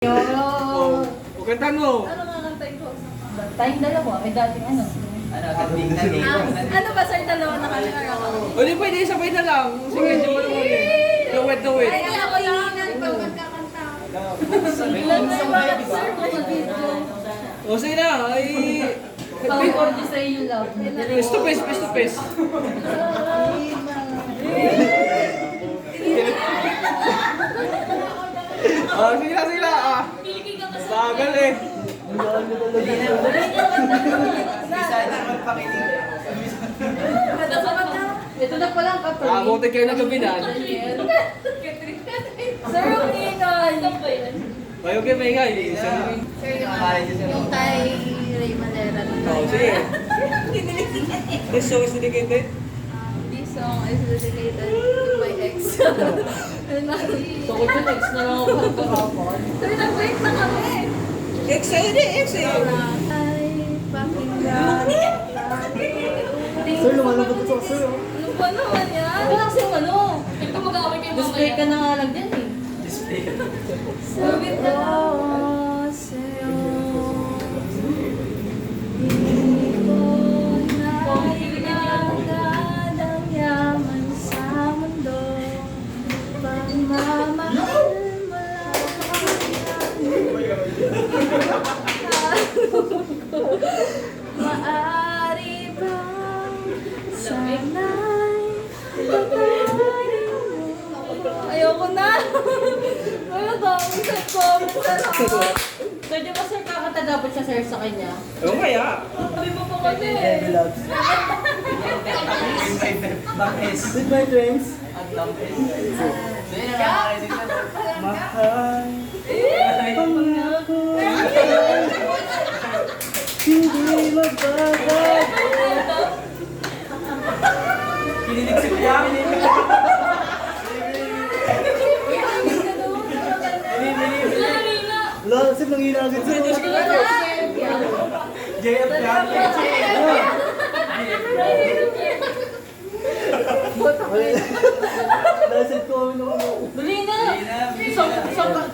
Oh, kantahan mo. Ano nga kantahin ko? Tayong dalawa, may dating ano. Ano ba sir, dalawa na kami nakakawin? O di pwede, sabay na lang. Sige, di mo naman eh. No wait. Ay, ako lang. Ikaw magkakanta. Ilan na yung bakit sir mo sa video? O sige na, ay... Pang-record sa iyo love. Face to face. Sige na. Bagal eh. Ito na pala ang kapatid. Abutin kayo ng gabi na. Sir, yung ingay. Bayo kayo may ingay. Sir, yung kay Ray Malera. Oo, sige. This song is dedicated. This song is dedicated to my ex. So, kung yung text na lang ako kahapon. Sir, nag-break na kami. X eh. Ay, pakinggan. Sir, lumalabot ito sa sir. Ano ba naman yan? Ano lang sa'yo ano? Ito mag-aaway kayo Display ka na nga lang dyan eh. Sabi ko sa'yo, hindi ko nailagad ang yaman sa mundo. Pagmamahal mo lang. Maaari bang sana'y patawarin mo? Ayoko na! Ano ba? Isang comment na lang ako. So, di ba sir, kakanta dapat siya sir sa kanya? Oo kaya. Sabi mo pa kasi. With my dreams. Mahal. Pangako. Hindi magbabago. Kinilig si Kuya. Lo, sip nang hinagin sa JF yan. Nasip ko kami nung ano. Dali na! Isang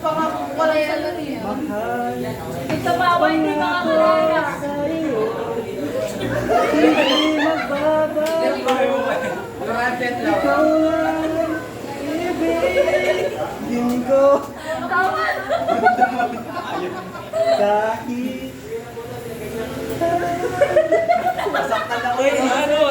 pangako ko wala yan lang eh. Mahal. Ito pa ako hindi makakalala. Sa'yo. Hindi magbabago. Ikaw lang. Ibigin ko. Kahit Uy, ano?